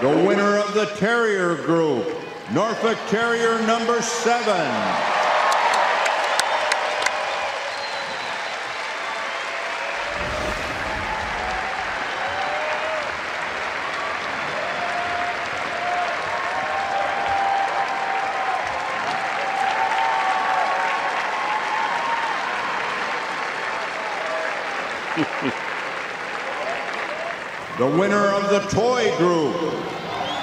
The winner of the Terrier Group, Norfolk Terrier number 7. The winner of the Toy Group,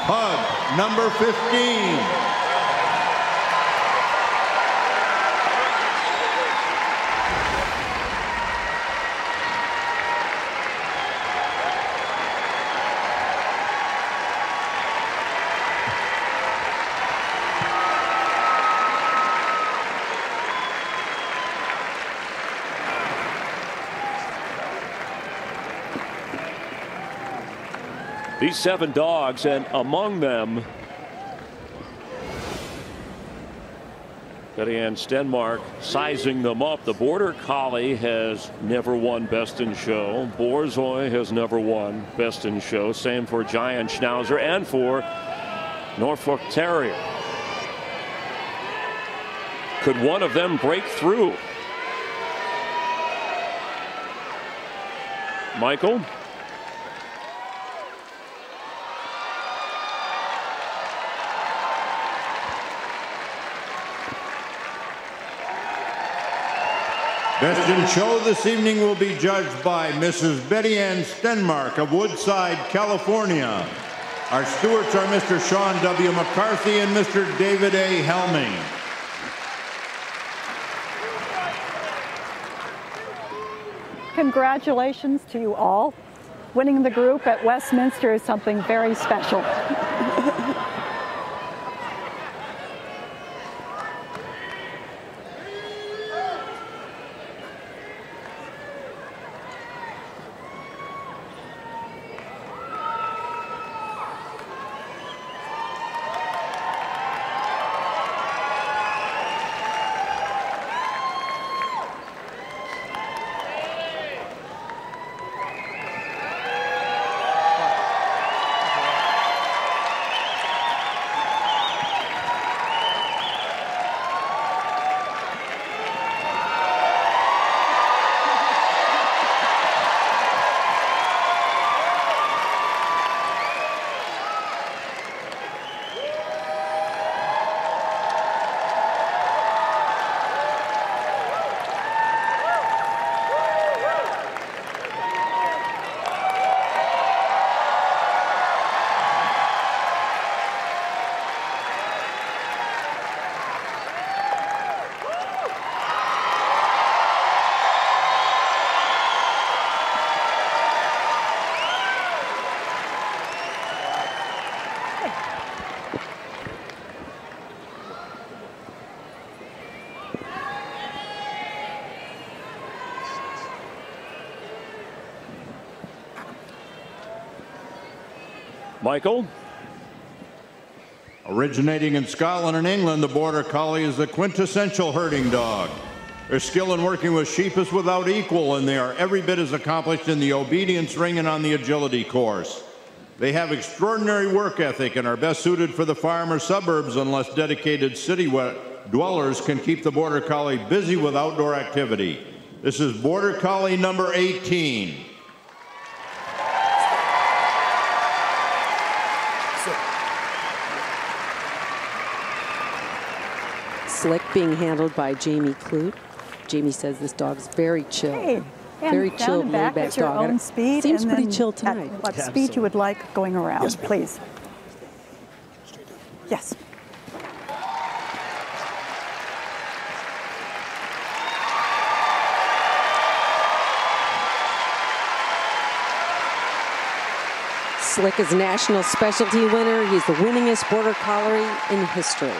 Pug number 15. These 7 dogs, and among them, Betty Ann Stenmark sizing them up. The Border Collie has never won Best in Show. Borzoi has never won Best in Show. Same for Giant Schnauzer and for Norfolk Terrier. Could one of them break through? Michael? Best in Show this evening will be judged by Mrs. Betty Ann Stenmark of Woodside, California. Our stewards are Mr. Sean W. McCarthy and Mr. David A. Helming. Congratulations to you all. Winning the group at Westminster is something very special. Michael? Originating in Scotland and England, the Border Collie is the quintessential herding dog. Their skill in working with sheep is without equal, and they are every bit as accomplished in the obedience ring and on the agility course. They have extraordinary work ethic and are best suited for the farm or suburbs unless dedicated city dwellers can keep the Border Collie busy with outdoor activity. This is Border Collie number 18. Slick being handled by Jamie Clute. Jamie says this dog's very chill. Hey, very chill, laid back your dog. Own speed, Seems and pretty then chill tonight. At what speed you would like going around, yes, please. Yes. Slick is national specialty winner. He's the winningest Border Collie in history.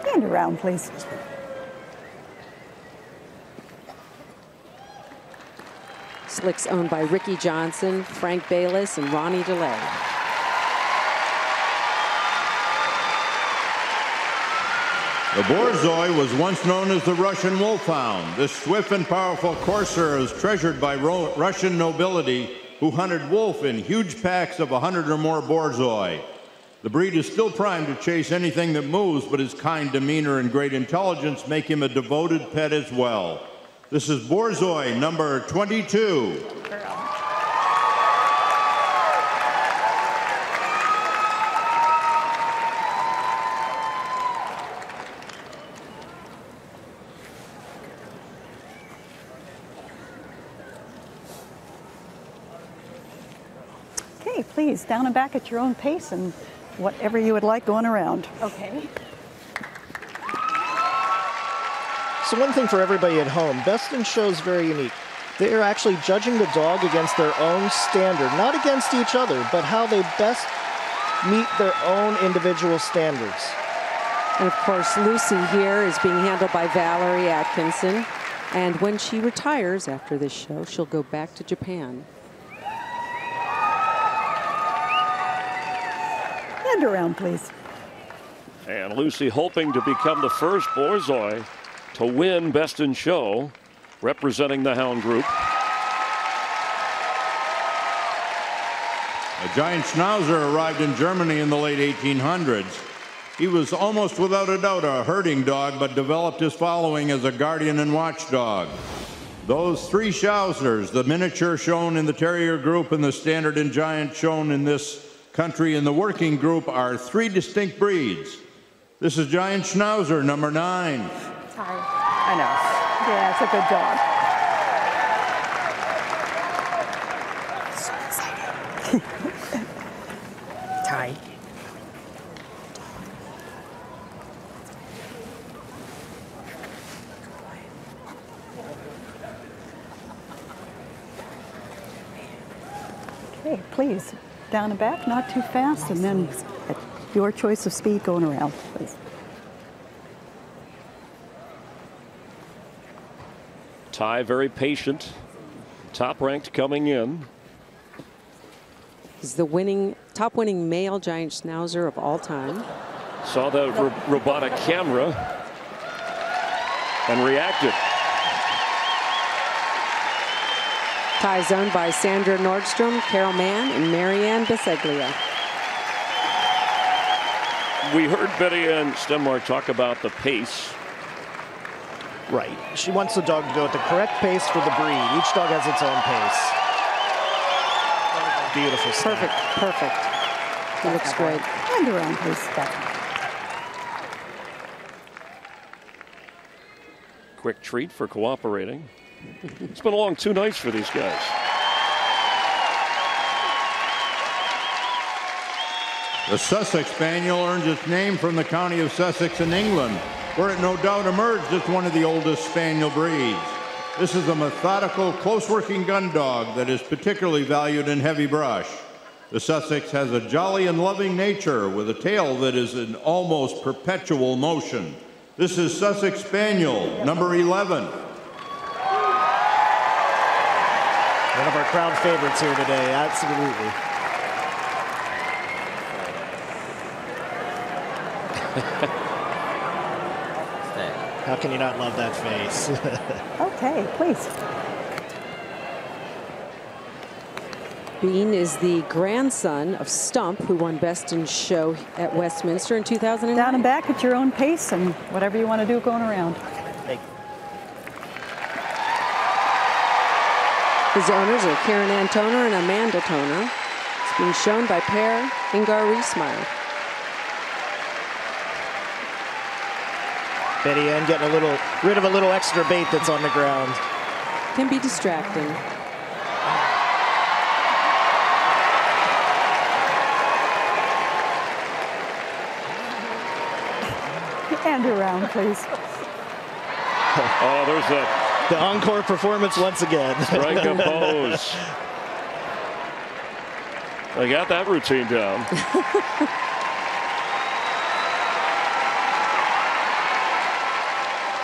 Stand around, please. Slick's owned by Ricky Johnson, Frank Bayless, and Ronnie DeLay. The Borzoi was once known as the Russian Wolfhound. This swift and powerful courser is treasured by Russian nobility who hunted wolf in huge packs of 100 or more Borzoi. The breed is still primed to chase anything that moves, but his kind demeanor and great intelligence make him a devoted pet as well. This is Borzoi number 22. Okay, please, down and back at your own pace and whatever you would like going around. Okay. So one thing for everybody at home, Best in Show is very unique. They are actually judging the dog against their own standard, not against each other, but how they best meet their own individual standards. And of course, Lucy here is being handled by Valerie Atkinson. And when she retires after this show, she'll go back to Japan. And around, please. And Lucy hoping to become the first Borzoi to win Best in Show, representing the Hound Group. A giant Schnauzer arrived in Germany in the late 1800s. He was almost without a doubt a herding dog, but developed his following as a guardian and watchdog. Those three Schnauzers, the miniature shown in the Terrier group and the standard and giant shown in this country in the working group, are three distinct breeds. This is Giant Schnauzer number 9. Sorry. I know. Yeah, it's a good dog. So excited. Ty. Okay, please, down and back, not too fast, and then at your choice of speed going around, please. Ty very patient, top ranked coming in. He's the top winning male giant Schnauzer of all time. Saw the robotic camera and reacted. Ty's owned by Sandra Nordstrom, Carol Mann, and Marianne Biseglia. We heard Betty Ann Stenmark talk about the pace. Right. She wants the dog to go at the correct pace for the breed. Each dog has its own pace. Beautiful stuff. Perfect, perfect. He looks great. And around, please. Quick treat for cooperating. It's been a long 2 nights for these guys. The Sussex Spaniel earns its name from the county of Sussex in England, where it no doubt emerged as one of the oldest spaniel breeds. This is a methodical, close-working gun dog that is particularly valued in heavy brush. The Sussex has a jolly and loving nature with a tail that is in almost perpetual motion. This is Sussex Spaniel, number 11. One of our crowd favorites here today, absolutely. How can you not love that face? Okay, please. Bean is the grandson of Stump, who won Best in Show at Westminster in 2009. Down and back at your own pace and whatever you want to do going around. His owners are Karen Ann Toner and Amanda Toner. It's being shown by Per Ingar Riesmeyer. Betty Ann getting rid of a little extra bait that's on the ground. Can be distracting. And around, please. Oh, there's the encore performance once again. Strike a pose. They got that routine down.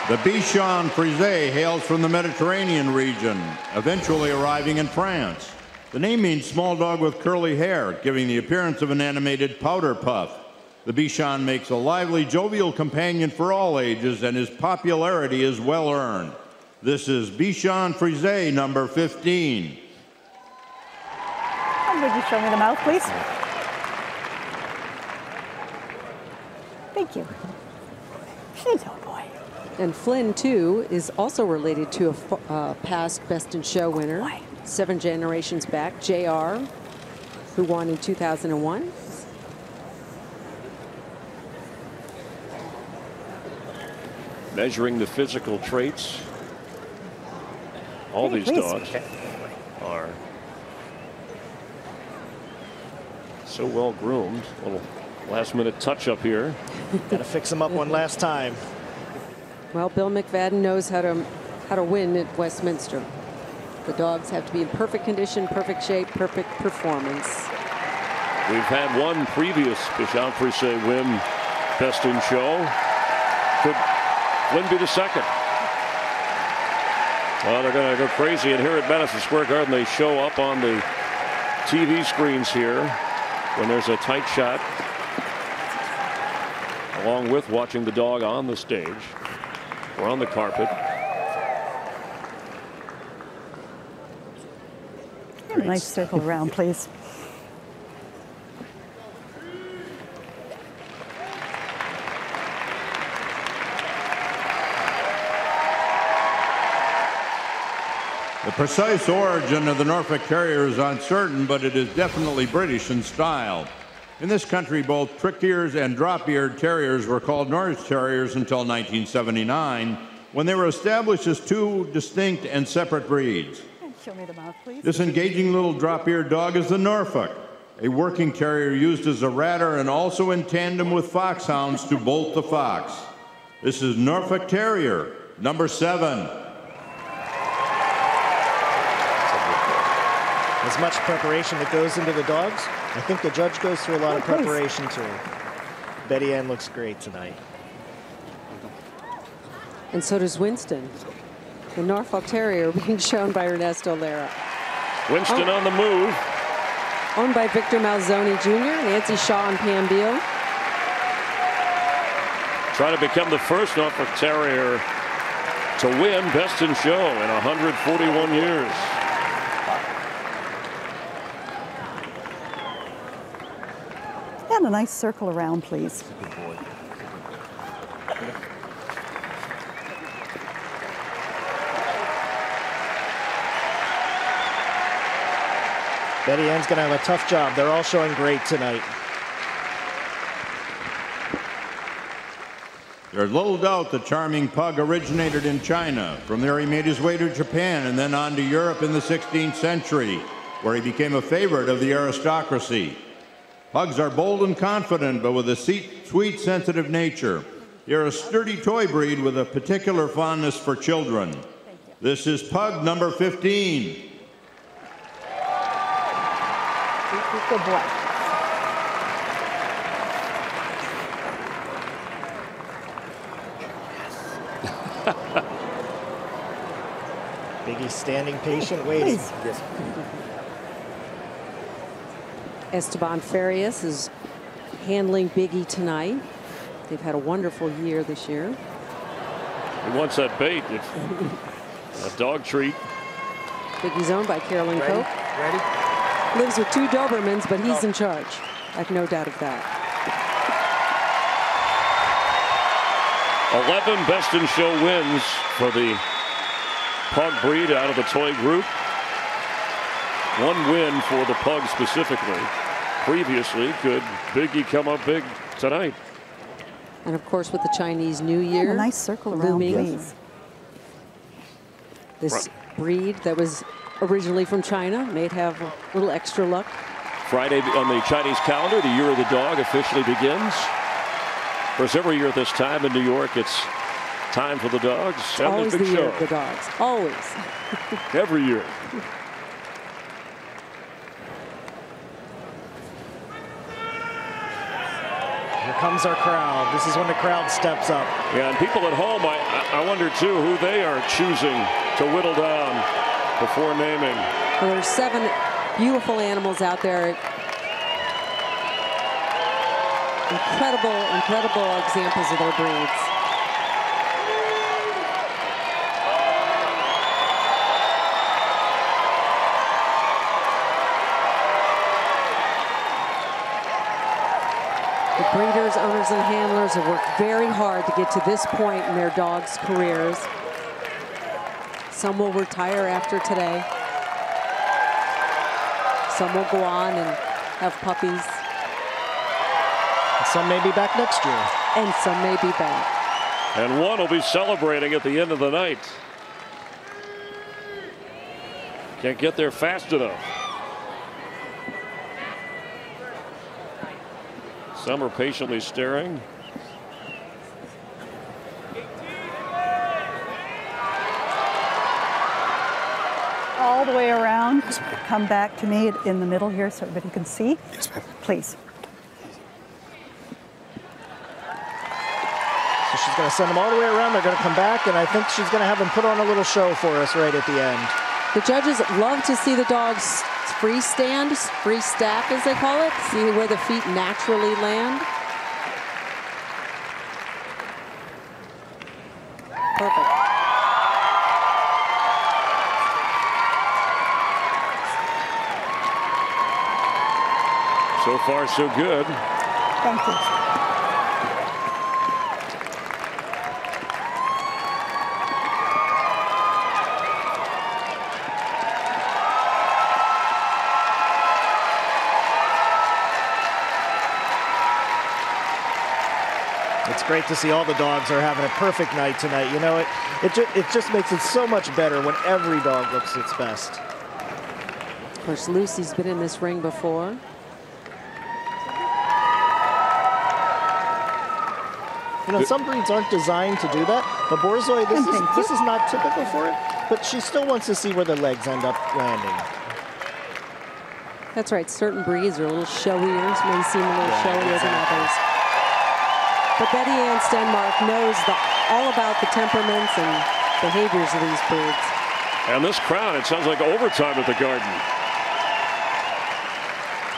The Bichon Frise hails from the Mediterranean region, eventually arriving in France. The name means small dog with curly hair, giving the appearance of an animated powder puff. The Bichon makes a lively, jovial companion for all ages, and his popularity is well earned. This is Bichon Frise, number 15. And would you show me the mouth, please? Thank you. She's a boy. And Flynn, too, is also related to a past Best in Show winner, 7 generations back, JR, who won in 2001. Measuring the physical traits. All these dogs are so well groomed. Little last minute touch up here. Got to fix them up one last time. Well, Bill McFadden knows how to win at Westminster. The dogs have to be in perfect condition, perfect shape, perfect performance. We've had one previous Bichon Frise win Best in Show. Could Flynn be the second? Well, they're going to go crazy, and here at Madison Square Garden, they show up on the TV screens here when there's a tight shot, along with watching the dog on the stage or on the carpet. A nice circle around, please. The precise origin of the Norfolk Terrier is uncertain, but it is definitely British in style. In this country, both trick-eared and drop-eared terriers were called Norwich Terriers until 1979, when they were established as 2 distinct and separate breeds. Show me the mouth, please. This engaging little drop-eared dog is the Norfolk, a working terrier used as a ratter and also in tandem with foxhounds to bolt the fox. This is Norfolk Terrier, number 7. As much preparation that goes into the dogs, I think the judge goes through a lot of preparation too. Betty Ann looks great tonight. And so does Winston. The Norfolk Terrier being shown by Ernesto Lara. Winston on the move. Owned by Victor Malzoni Jr., Nancy Shaw, and Pam Beal. Trying to become the first Norfolk Terrier to win Best in Show in 141 years. And a nice circle around, please. Betty Ann's going to have a tough job. They're all showing great tonight. There's little doubt the charming pug originated in China. From there he made his way to Japan and then on to Europe in the 16th century, where he became a favorite of the aristocracy. Pugs are bold and confident, but with a sweet, sensitive nature. They're a sturdy toy breed with a particular fondness for children. This is pug number 15. Good boy. Biggie's standing patient, waiting. Please. Esteban Farias is handling Biggie tonight. They've had a wonderful year this year. He wants that bait. It's a dog treat. Biggie's owned by Carolyn Cope. Ready? Lives with 2 Dobermans, but he's in charge. I have no doubt of that. 11 Best in Show wins for the pug breed out of the toy group. 1 win for the pug specifically. Previously, could Biggie come up big tonight? And of course, with the Chinese New Year, And a nice circle around, looming, please. this breed that was originally from China may have a little extra luck. Friday on the Chinese calendar, the Year of the Dog officially begins. Of course, every year at this time in New York, it's time for the dogs. It's and always the the big year show. of the dogs. Always. Every year. Here comes our crowd. This is when the crowd steps up. Yeah, and people at home, I wonder too who they are choosing to whittle down before naming. Well, there's 7 beautiful animals out there. Incredible examples of their breeds. The breeders, owners, and handlers have worked very hard to get to this point in their dogs' careers. Some will retire after today. Some will go on and have puppies. And some may be back next year. And some may be back. And one will be celebrating at the end of the night. Can't get there fast enough. Some are patiently staring. All the way around. Come back to me in the middle here so everybody can see. Yes, ma'am. Please. So she's going to send them all the way around. They're going to come back, and I think she's going to have them put on a little show for us right at the end. The judges love to see the dogs free stand, free stack as they call it, see where the feet naturally land. Perfect. So far, so good. Thank you. It's great to see all the dogs are having a perfect night tonight. You know, it just makes it so much better when every dog looks its best. Of course, Lucy's been in this ring before. You know, some breeds aren't designed to do that, but Borzoi, this is not typical for it, but she still wants to see where the legs end up landing. That's right, certain breeds are a little showier, may seem a little showier than others. But Betty Ann Stenmark knows all about the temperaments and behaviors of these breeds. And this crowd, it sounds like overtime at the Garden.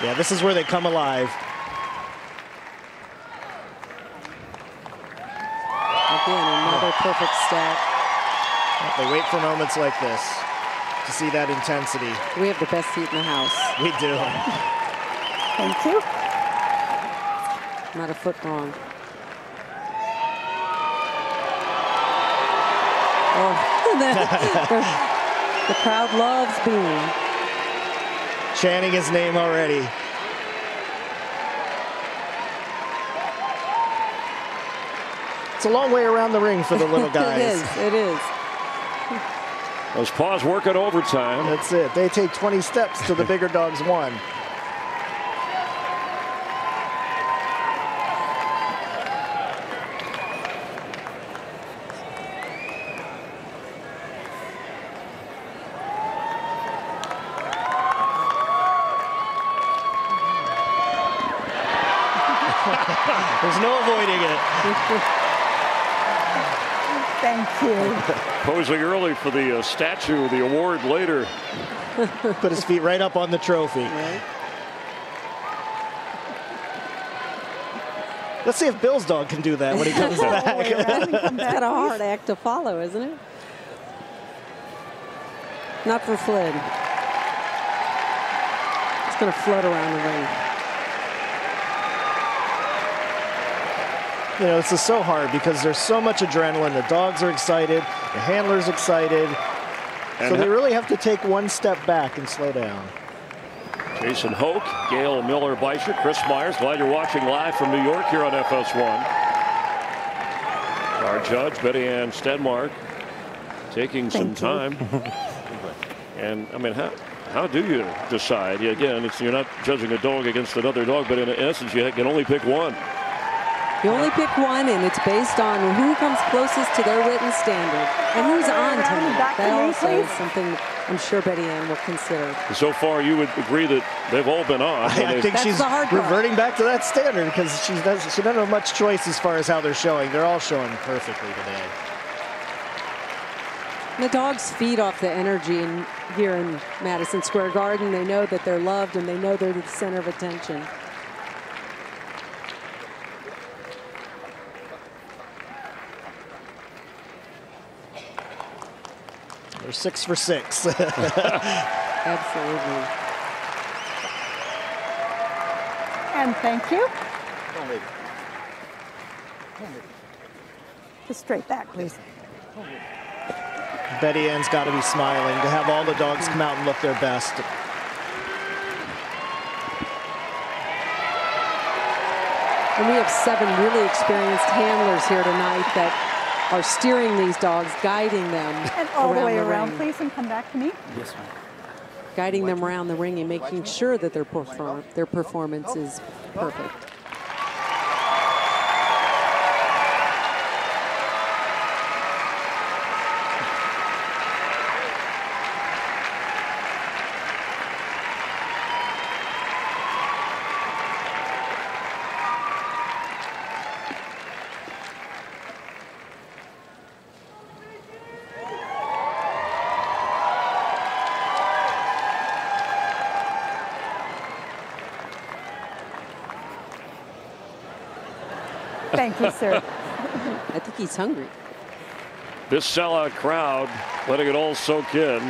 Yeah, this is where they come alive. Again, another perfect stack. They wait for moments like this to see that intensity. We have the best seat in the house. We do. Thank you. Not a foot wrong. Oh, the crowd loves Bean. Chanting his name already. It's a long way around the ring for the little guys. It is. Those paws work at overtime. That's it. They take 20 steps to the bigger dog's one. There's no avoiding it. Thank you. Posing early for the statue, the award later. Put his feet right up on the trophy. Right. Let's see if Bill's dog can do that when he comes back. It's got a hard act to follow, isn't it? Not for Flynn. It's going to float around the ring. You know, this is so hard because there's so much adrenaline. The dogs are excited, the handler's excited. And so they really have to take one step back and slow down. Jason Hoke, Gail Miller Beischer, Chris Myers. Glad you're watching live from New York here on FS1. Our judge, Betty Ann Stenmark, taking some time. And I mean, how do you decide? Again, you're not judging a dog against another dog, but in essence, you can only pick one. You only pick one, and it's based on who comes closest to their written standard and who's on tonight. That also is something I'm sure Betty Ann will consider. So far, you would agree that they've all been on. I think she's reverting back to that standard because she doesn't have much choice as far as how they're showing. They're all showing perfectly today. The dogs feed off the energy here in Madison Square Garden. They know that they're loved and they know they're the center of attention. They're 6 for 6. Absolutely. And thank you. Just straight back, please. Betty Ann's got to be smiling to have all the dogs come out and look their best. And we have 7 really experienced handlers here tonight that are steering these dogs, guiding them And all the way around, ring. please, and come back to me. Yes, ma'am. Guiding them around the ring and making sure that their performance is perfect. Thank you, sir. I think he's hungry. This sellout crowd letting it all soak in,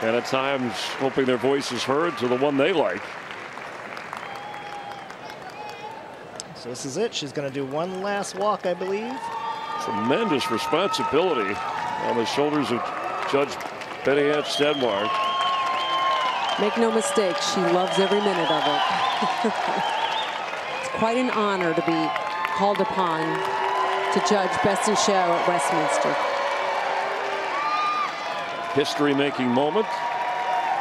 and at times hoping their voice is heard to the one they like. So this is it. She's going to do one last walk, I believe. Tremendous responsibility on the shoulders of Judge Betty Ann Stenmark. Make no mistake, she loves every minute of it. It's quite an honor to be called upon to judge Best in Show at Westminster. History-making moment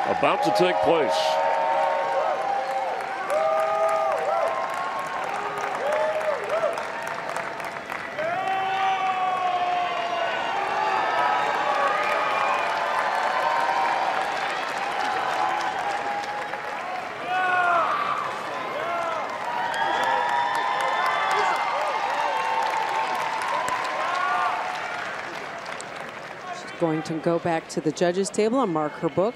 about to take place. Going to go back to the judges table and mark her book.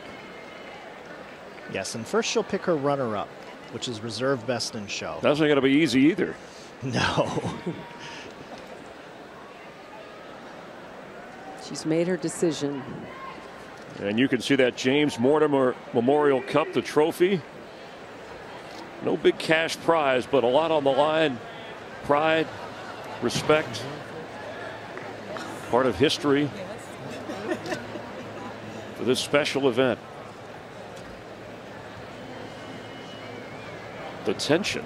Yes, and first she'll pick her runner-up, which is reserve Best in Show. That's not going to be easy either. No. She's made her decision. And you can see that James Mortimer Memorial Cup, the trophy. No big cash prize, but a lot on the line. Pride, respect, part of history for this special event. The tension.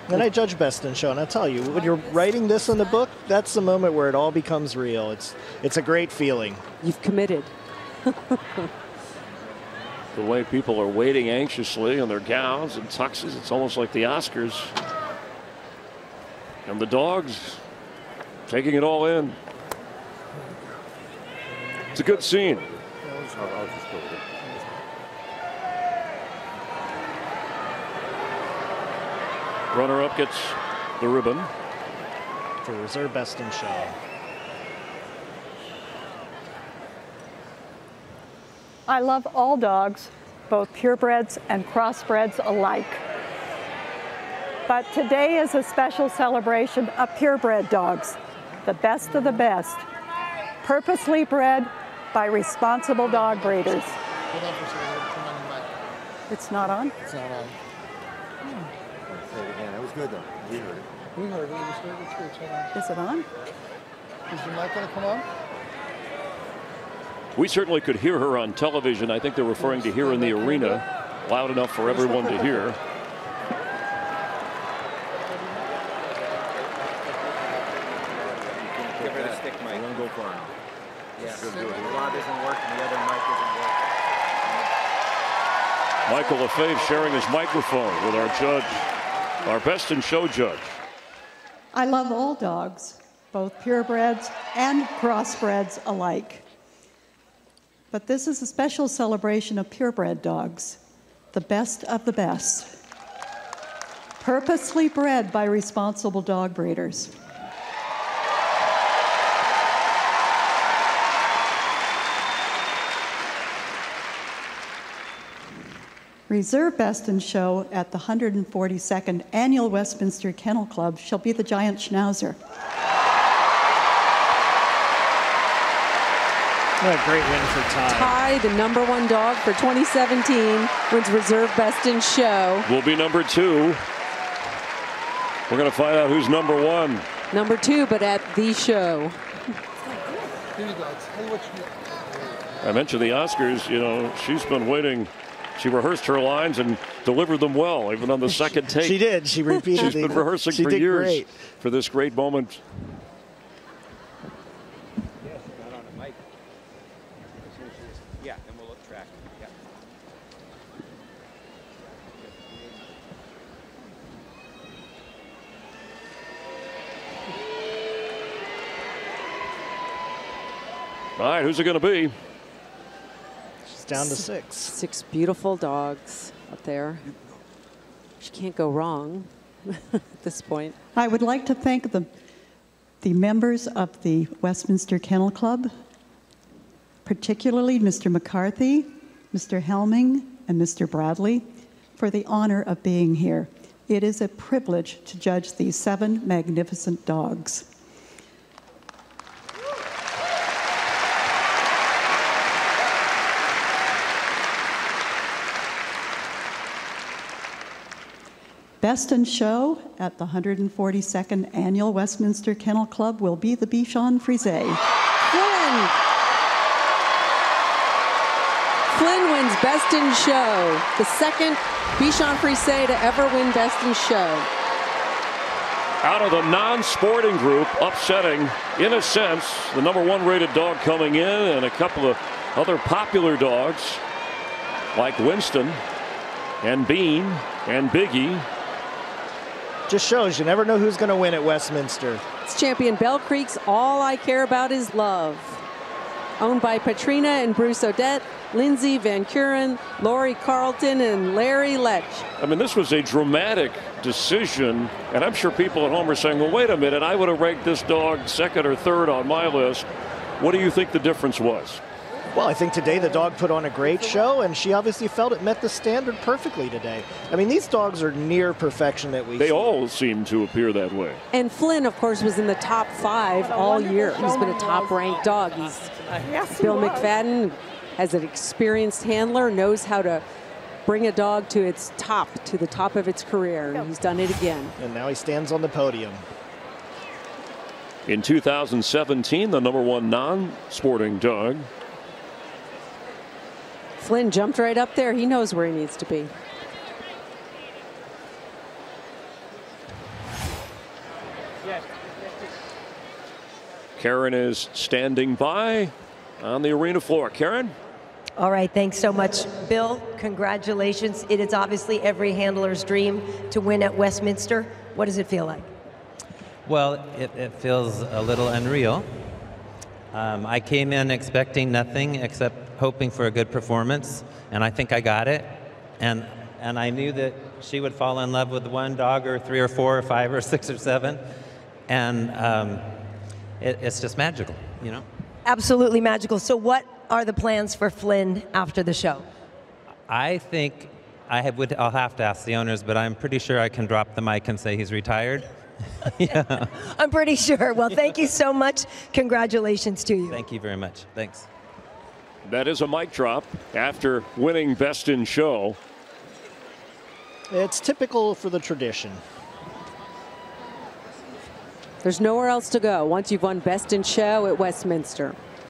And I judge Best in Show, and I tell you, when you're writing this in the book, that's the moment where it all becomes real. It's a great feeling. You've committed. The way people are waiting anxiously in their gowns and tuxes, it's almost like the Oscars. And the dogs taking it all in. It's a good scene. Runner-up gets the ribbon for reserve Best in Show. I love all dogs, both purebreds and crossbreds alike. But today is a special celebration of purebred dogs, the best of the best, purposely bred by responsible dog breeders. It's not on? It's not on. Say it again. It was good though. We heard it. We heard it. It was good. It's good. Check it out. Is it on? Is your mic going to come on? We certainly could hear her on television. I think they're referring to here in the arena, loud enough for everyone to hear. Give her the stick mic. I'm going to go for it. Yeah. The rod isn't working. The other mic isn't working. Michael LaFave sharing his microphone with our judge, our Best in Show judge. I love all dogs, both purebreds and crossbreds alike. But this is a special celebration of purebred dogs, the best of the best, purposely bred by responsible dog breeders. Reserve Best in Show at the 142nd Annual Westminster Kennel Club shall be the Giant Schnauzer. What a great win for Ty. Ty, the #1 dog for 2017, wins Reserve Best in Show. Will be number 2. We're going to find out who's number 1. Number 2, but at the show. Here you go. Tell you what you I mentioned the Oscars. You know, she's been waiting. She rehearsed her lines and delivered them well, even on the second take. She did. She repeated. She's been rehearsing she for did years great. for this great moment. Yes, not on the mic. As soon as she's, yeah, then we'll look track. Yeah. All right, who's it going to be? She's down to 6. 6 beautiful dogs up there. She can't go wrong at this point. I would like to thank the members of the Westminster Kennel Club, particularly Mr. McCarthy, Mr. Helming, and Mr. Bradley, for the honor of being here. It is a privilege to judge these 7 magnificent dogs. Best in Show at the 142nd Annual Westminster Kennel Club will be the Bichon Frise. Flynn wins Best in Show, the second Bichon Frise to ever win Best in Show. Out of the non-sporting group, upsetting, in a sense, the #1 rated dog coming in, and a couple of other popular dogs like Winston and Bean and Biggie. Just shows you never know who's going to win at Westminster. It's champion Bell Creek's All I Care About Is Love. Owned by Patrina and Bruce Odette, Lindsay Van Kuren, Lori Carlton, and Larry Lech. I mean, this was a dramatic decision, and I'm sure people at home are saying, well, wait a minute, I would have ranked this dog 2nd or 3rd on my list. What do you think the difference was? Well, I think today the dog put on a great show, and she obviously felt it met the standard perfectly today. I mean, these dogs are near perfection that we see. They all seem to appear that way. And Flynn, of course, was in the top 5 all year. He's been a top-ranked dog. Bill McFadden has an experienced handler, knows how to bring a dog to its top, to the top of its career. And he's done it again. And now he stands on the podium. In 2017, the #1 non-sporting dog. Flynn jumped right up there. He knows where he needs to be. Karen is standing by on the arena floor. Karen? All right, thanks so much, Bill. Congratulations. It is obviously every handler's dream to win at Westminster. What does it feel like? Well, it feels a little unreal. I came in expecting nothing except hoping for a good performance, and I think I got it. And I knew that she would fall in love with 1 dog or 3 or 4 or 5 or 6 or 7. And it's just magical, you know? Absolutely magical. So what are the plans for Flynn after the show? I think I'll have to ask the owners, but I'm pretty sure I can drop the mic and say he's retired. Yeah. I'm pretty sure. Well, thank you so much. Congratulations to you. Thank you very much. Thanks. That is a mic drop after winning Best in Show. It's typical for the tradition. There's nowhere else to go once you've won Best in Show at Westminster.